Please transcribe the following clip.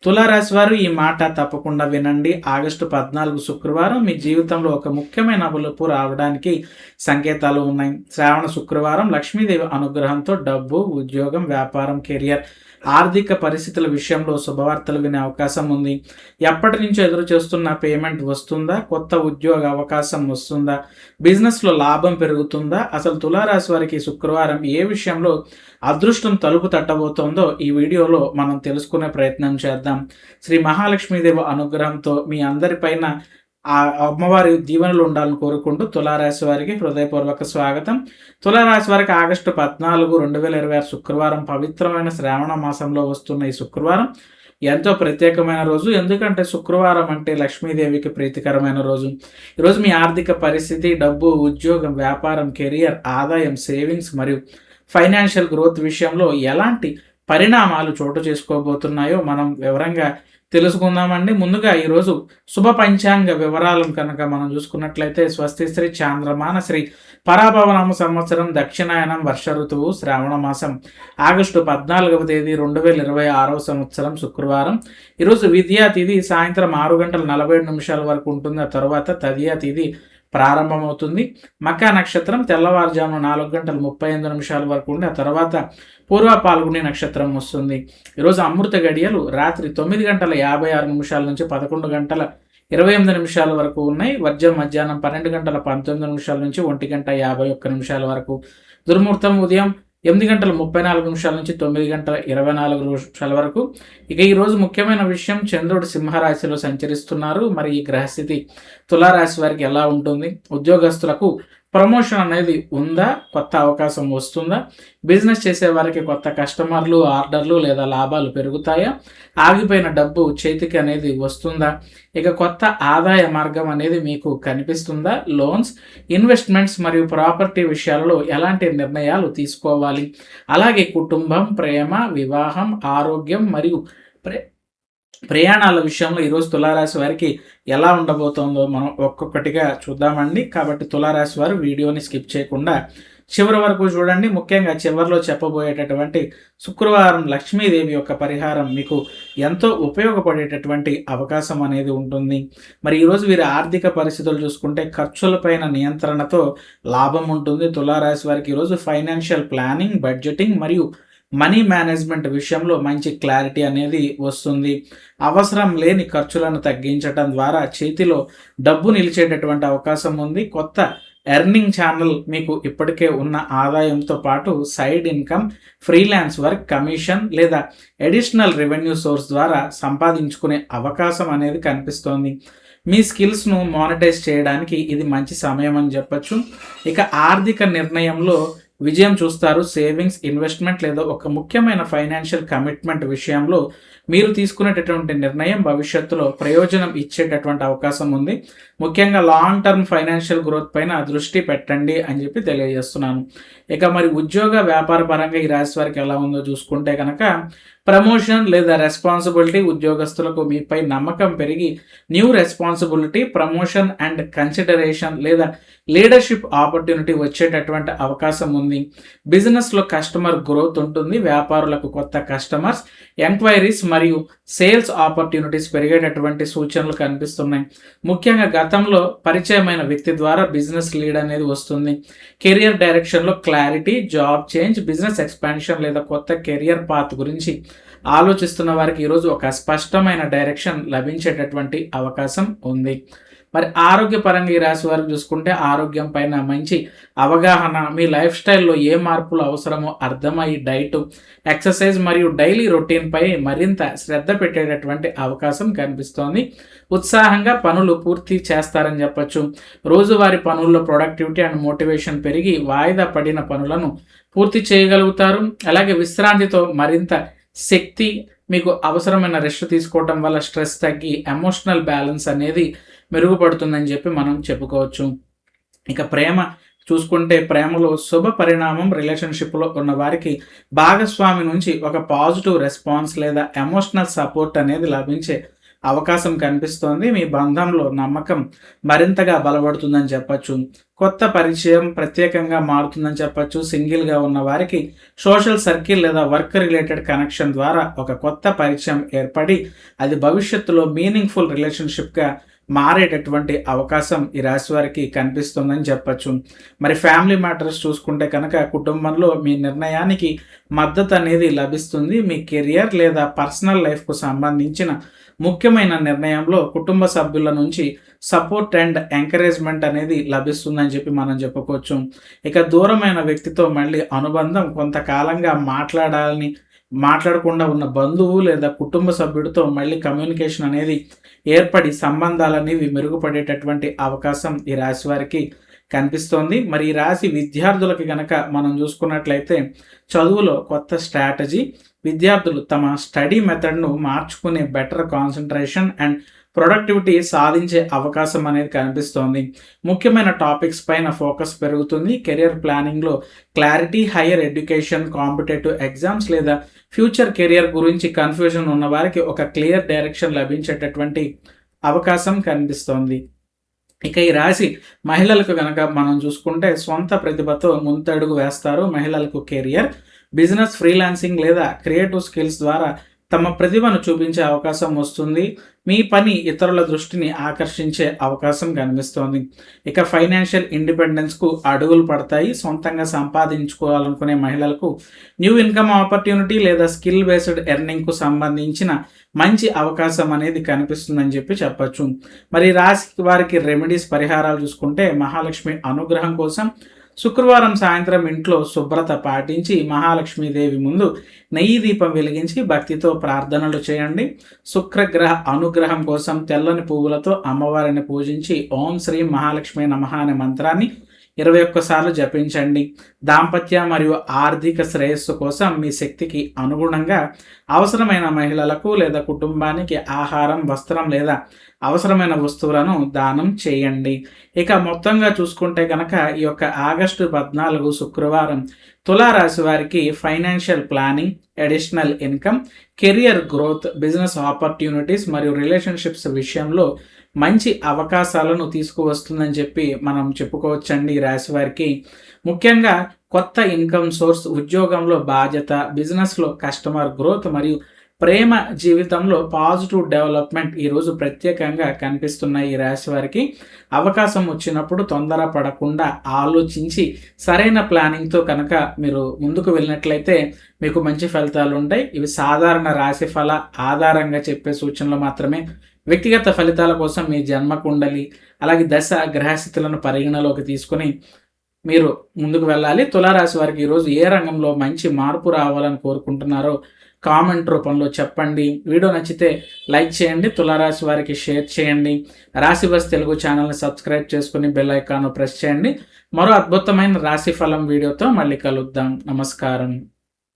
తులారాశి వారు ఈ మాట తప్పకుండా వినండి. ఆగస్టు 14 శుక్రవారం మీ జీవితంలో ఒక ముఖ్యమైన మలుపు రావడానికి సంకేతాలు ఉన్నాయి. శ్రావణ శుక్రవారం లక్ష్మీదేవి అనుగ్రహంతో డబ్బు, ఉద్యోగం, వ్యాపారం, కెరియర్, ఆర్థిక పరిస్థితుల విషయంలో శుభవార్తలు వినే అవకాశం ఉంది. ఎప్పటి నుంచో ఎదురు చేస్తున్న పేమెంట్ వస్తుందా? కొత్త ఉద్యోగ అవకాశం వస్తుందా? బిజినెస్లో లాభం పెరుగుతుందా? అసలు తులారాశి వారికి శుక్రవారం ఏ విషయంలో అదృష్టం తలుపు తట్టబోతోందో ఈ వీడియోలో మనం తెలుసుకునే ప్రయత్నం చేద్దాం. శ్రీ మహాలక్ష్మీదేవి అనుగ్రహంతో మీ అందరిపైన ఆ అమ్మవారి దీవెనలు ఉండాలని కోరుకుంటూ తులారాశి వారికి హృదయపూర్వక స్వాగతం. తులారాశి వారికి ఆగస్టు 14, 2026 శుక్రవారం పవిత్రమైన శ్రావణ మాసంలో వస్తున్న ఈ శుక్రవారం ఎంతో ప్రత్యేకమైన రోజు. ఎందుకంటే శుక్రవారం అంటే లక్ష్మీదేవికి ప్రీతికరమైన రోజు. ఈరోజు మీ ఆర్థిక పరిస్థితి, డబ్బు, ఉద్యోగం, వ్యాపారం, కెరియర్, ఆదాయం, సేవింగ్స్ మరియు ఫైనాన్షియల్ గ్రోత్ విషయంలో ఎలాంటి పరిణామాలు చోటు చేసుకోబోతున్నాయో మనం వివరంగా తెలుసుకుందామండి. ముందుగా ఈరోజు శుభ పంచాంగ వివరాలను కనుక మనం చూసుకున్నట్లయితే స్వస్తి శ్రీ చాంద్రమాన శ్రీ పరాభవనామ సంవత్సరం దక్షిణాయనం వర్ష ఋతువు శ్రావణ మాసం ఆగస్టు 14వ తేదీ 2026 సంవత్సరం శుక్రవారం. ఈరోజు విద్యా తిథి సాయంత్రం 6:47 వరకు ఉంటుంది. ఆ తర్వాత తదియా తిథి ప్రారంభమవుతుంది. మకా నక్షత్రం తెల్లవారుజామున 4:38 వరకు ఉండి ఆ తర్వాత పూర్వ పాల్గొని నక్షత్రం వస్తుంది. ఈరోజు అమృత గడియలు రాత్రి 9:56 నుంచి 11:28 వరకు ఉన్నాయి. వర్జం మధ్యాహ్నం 12:19 నుంచి 1:51 వరకు. దుర్ముహూర్తం ఉదయం 8:34 నుంచి 9:24 వరకు. ఇక ఈరోజు ముఖ్యమైన విషయం, చంద్రుడు సింహరాశిలో సంచరిస్తున్నారు. మరి ఈ గ్రహస్థితి తులారాశి వారికి ఎలా ఉంటుంది? ఉద్యోగస్తులకు ప్రమోషన్ అనేది ఉందా? కొత్త అవకాశం వస్తుందా? బిజినెస్ చేసే వారికి కొత్త కస్టమర్లు, ఆర్డర్లు లేదా లాభాలు పెరుగుతాయా? ఆగిపోయిన డబ్బు చేతికి అనేది వస్తుందా? ఇక కొత్త ఆదాయ మార్గం అనేది మీకు కనిపిస్తుందా? లోన్స్, ఇన్వెస్ట్మెంట్స్ మరియు ప్రాపర్టీ విషయాలలో ఎలాంటి నిర్ణయాలు తీసుకోవాలి? అలాగే కుటుంబం, ప్రేమ, వివాహం, ఆరోగ్యం మరియు ప్రయాణాల విషయంలో ఈరోజు తులారాశి వారికి ఎలా ఉండబోతోందో మనం ఒక్కొక్కటిగా చూద్దామండి. కాబట్టి తులారాశి వారు వీడియోని స్కిప్ చేయకుండా చివరి వరకు చూడండి. ముఖ్యంగా చివరిలో చెప్పబోయేటటువంటి శుక్రవారం లక్ష్మీదేవి యొక్క పరిహారం మీకు ఎంతో ఉపయోగపడేటటువంటి అవకాశం అనేది ఉంటుంది. మరి ఈరోజు వీరి ఆర్థిక పరిస్థితులు చూసుకుంటే ఖర్చులపైన నియంత్రణతో లాభం ఉంటుంది. తులారాశి వారికి ఈరోజు ఫైనాన్షియల్ ప్లానింగ్, బడ్జెటింగ్ మరియు మనీ మేనేజ్మెంట్ విషయంలో మంచి క్లారిటీ అనేది వస్తుంది. అవసరం లేని ఖర్చులను తగ్గించడం ద్వారా చేతిలో డబ్బు నిలిచేటటువంటి అవకాశం ఉంది. కొత్త ఎర్నింగ్ ఛానల్ మీకు ఇప్పటికే ఉన్న ఆదాయంతో పాటు side income, freelance work, commission లేదా అడిషనల్ రెవెన్యూ సోర్స్ ద్వారా సంపాదించుకునే అవకాశం అనేది కనిపిస్తోంది. మీ స్కిల్స్ను మానిటైజ్ చేయడానికి ఇది మంచి సమయం అని చెప్పచ్చు. ఇక ఆర్థిక నిర్ణయంలో విజయం చూస్తారు. సేవింగ్స్, ఇన్వెస్ట్మెంట్ లేదా ఒక ముఖ్యమైన ఫైనాన్షియల్ కమిట్మెంట్ విషయంలో మీరు తీసుకునేటటువంటి నిర్ణయం భవిష్యత్తులో ప్రయోజనం ఇచ్చేటటువంటి అవకాశం ఉంది. ముఖ్యంగా లాంగ్ టర్మ్ ఫైనాన్షియల్ గ్రోత్ పైన దృష్టి పెట్టండి అని చెప్పి తెలియజేస్తున్నాను. ఇక మరి ఉద్యోగ వ్యాపార పరంగా ఈ రాశి వారికి ఎలా ఉందో చూసుకుంటే కనుక ప్రమోషన్ లేదా రెస్పాన్సిబిలిటీ, ఉద్యోగస్తులకు మీపై నమ్మకం పెరిగి new responsibility, promotion and consideration లేదా లీడర్షిప్ ఆపర్చునిటీ వచ్చేటటువంటి అవకాశం ఉంది. బిజినెస్లో కస్టమర్ గ్రోత్ ఉంటుంది. వ్యాపారులకు కొత్త కస్టమర్స్, ఎంక్వైరీస్ మరియు సేల్స్ ఆపర్చునిటీస్ పెరిగేటటువంటి సూచనలు కనిపిస్తున్నాయి. ముఖ్యంగా గతంలో పరిచయమైన వ్యక్తి ద్వారా బిజినెస్ లీడ్ అనేది వస్తుంది. కెరియర్ డైరెక్షన్లో clarity, job change, business expansion లేదా కొత్త కెరియర్ పాత్ గురించి ఆలోచిస్తున్న వారికి ఈరోజు ఒక స్పష్టమైన డైరెక్షన్ లభించేటటువంటి అవకాశం ఉంది. మరి ఆరోగ్యపరంగా ఈ రాశి వారికి చూసుకుంటే ఆరోగ్యం పైన మంచి అవగాహన, మీ లైఫ్ స్టైల్లో ఏ మార్పులు అవసరమో అర్థమై డైట్, ఎక్సర్సైజ్ మరియు డైలీ రొటీన్పై మరింత శ్రద్ధ పెట్టేటటువంటి అవకాశం కనిపిస్తోంది. ఉత్సాహంగా పనులు పూర్తి చేస్తారని చెప్పచ్చు. రోజువారీ పనుల్లో ప్రొడక్టివిటీ అండ్ మోటివేషన్ పెరిగి వాయిదా పడిన పనులను పూర్తి చేయగలుగుతారు. అలాగే విశ్రాంతితో మరింత శక్తి, మీకు అవసరమైన రెస్ట్ తీసుకోవటం వల్ల స్ట్రెస్ తగ్గి ఎమోషనల్ బ్యాలెన్స్ అనేది మెరుగుపడుతుందని చెప్పి మనం చెప్పుకోవచ్చు. ఇక ప్రేమ చూసుకుంటే ప్రేమలో శుభ పరిణామం, రిలేషన్షిప్లో ఉన్న వారికి భాగస్వామి నుంచి ఒక పాజిటివ్ రెస్పాన్స్ లేదా ఎమోషనల్ సపోర్ట్ అనేది లభించే అవకాశం కనిపిస్తోంది. మీ బంధంలో నమ్మకం మరింతగా బలపడుతుందని చెప్పచ్చు. కొత్త పరిచయం ప్రత్యేకంగా మారుతుందని చెప్పచ్చు. సింగిల్గా ఉన్న వారికి సోషల్ సర్కిల్ లేదా వర్క్ రిలేటెడ్ కనెక్షన్ ద్వారా ఒక కొత్త పరిచయం ఏర్పడి అది భవిష్యత్తులో మీనింగ్ఫుల్ రిలేషన్షిప్గా మారేటటువంటి అవకాశం ఈ రాశి వారికి కనిపిస్తుందని చెప్పచ్చు. మరి ఫ్యామిలీ మ్యాటర్స్ చూసుకుంటే కనుక కుటుంబంలో మీ నిర్ణయానికి మద్దతు అనేది లభిస్తుంది. మీ కెరియర్ లేదా పర్సనల్ లైఫ్కు సంబంధించిన ముఖ్యమైన నిర్ణయంలో కుటుంబ సభ్యుల నుంచి సపోర్ట్ అండ్ ఎంకరేజ్మెంట్ అనేది లభిస్తుందని చెప్పి మనం చెప్పుకోవచ్చు. ఇక దూరమైన వ్యక్తితో మళ్ళీ అనుబంధం, కొంతకాలంగా మాట్లాడకుండా ఉన్న బంధువు లేదా కుటుంబ సభ్యుడితో మళ్ళీ కమ్యూనికేషన్ అనేది ఏర్పడి సంబంధాలనేవి మెరుగుపడేటటువంటి అవకాశం ఈ రాశి వారికి కనిపిస్తోంది. మరి ఈ రాశి విద్యార్థులకి కనుక మనం చూసుకున్నట్లయితే చదువులో కొత్త స్ట్రాటజీ, విద్యార్థులు తమ స్టడీ మెథడ్ను మార్చుకునే బెటర్ కాన్సన్ట్రేషన్ అండ్ ప్రొడక్టివిటీ సాధించే అవకాశం అనేది కనిపిస్తోంది. ముఖ్యమైన టాపిక్స్ పైన ఫోకస్ పెరుగుతుంది. కెరియర్ ప్లానింగ్లో clarity, higher education, competitive exams లేదా ఫ్యూచర్ కెరియర్ గురించి కన్ఫ్యూజన్ ఉన్న వారికి ఒక క్లియర్ డైరెక్షన్ లభించేటటువంటి అవకాశం కనిపిస్తోంది. ఇక ఈ రాశి మహిళలకు కనుక మనం చూసుకుంటే సొంత ప్రతిభతో ముందడుగు వేస్తారు. మహిళలకు కెరియర్, బిజినెస్, ఫ్రీలాన్సింగ్ లేదా క్రియేటివ్ స్కిల్స్ ద్వారా తమ ప్రతిభను చూపించే అవకాశం వస్తుంది. మీ పని ఇతరుల దృష్టిని ఆకర్షించే అవకాశం కనిపిస్తోంది. ఇక ఫైనాన్షియల్ ఇండిపెండెన్స్కు అడుగులు పడతాయి. సొంతంగా సంపాదించుకోవాలనుకునే మహిళలకు న్యూ ఇన్కమ్ ఆపర్చునిటీ లేదా స్కిల్ బేస్డ్ ఎర్నింగ్కు సంబంధించిన మంచి అవకాశం అనేది కనిపిస్తుందని చెప్పచ్చు. మరి రాశి వారికి రెమెడీస్, పరిహారాలు చూసుకుంటే మహాలక్ష్మి అనుగ్రహం కోసం శుక్రవారం సాయంత్రం ఇంట్లో శుభ్రత పాటించి మహాలక్ష్మీదేవి ముందు నెయ్యి దీపం వెలిగించి భక్తితో ప్రార్థనలు చేయండి. శుక్రగ్రహ అనుగ్రహం కోసం తెల్లని పువ్వులతో అమ్మవారిని పూజించి ఓం శ్రీ మహాలక్ష్మి నమః అనే మంత్రాన్ని 21 సార్లు జపించండి. దాంపత్య మరియు ఆర్థిక శ్రేయస్సు కోసం మీ శక్తికి అనుగుణంగా అవసరమైన మహిళలకు లేదా కుటుంబానికి ఆహారం, వస్త్రం లేదా అవసరమైన వస్తువులను దానం చేయండి. ఇక మొత్తంగా చూసుకుంటే కనుక ఈ యొక్క ఆగస్టు 14 శుక్రవారం తులారాశి వారికి financial planning, additional income, career growth, business opportunities మరియు రిలేషన్షిప్స్ విషయంలో మంచి అవకాశాలను తీసుకువస్తుందని చెప్పి మనం చెప్పుకోవచ్చండి. ఈ రాశి వారికి ముఖ్యంగా కొత్త ఇన్కమ్ సోర్స్, ఉద్యోగంలో బాధ్యత, బిజినెస్లో కస్టమర్ గ్రోత్ మరియు ప్రేమ జీవితంలో పాజిటివ్ డెవలప్మెంట్ ఈరోజు ప్రత్యేకంగా కనిపిస్తున్నాయి. ఈ రాశి వారికి అవకాశం వచ్చినప్పుడు తొందరపడకుండా ఆలోచించి సరైన ప్లానింగ్తో కనుక మీరు ముందుకు వెళ్ళినట్లయితే మీకు మంచి ఫలితాలు ఉంటాయి. ఇవి సాధారణ రాశి ఫల ఆధారంగా చెప్పే సూచనలు మాత్రమే. వ్యక్తిగత ఫలితాల కోసం మీ జన్మ కుండలి అలాగే దశ గ్రహస్థితులను పరిగణలోకి తీసుకుని మీరు ముందుకు వెళ్ళాలి. తులారాశి వారికి ఈరోజు ఏ రంగంలో మంచి మార్పు రావాలని కోరుకుంటున్నారో కామెంట్ రూపంలో చెప్పండి. వీడియో నచ్చితే లైక్ చేయండి, తులారాశి వారికి షేర్ చేయండి. రాశి బస్ తెలుగు ఛానల్ని సబ్స్క్రైబ్ చేసుకుని బెల్ ఐకాన్ ప్రెస్ చేయండి. మరో అద్భుతమైన రాశి ఫలం వీడియోతో మళ్ళీ కలుద్దాం. నమస్కారం.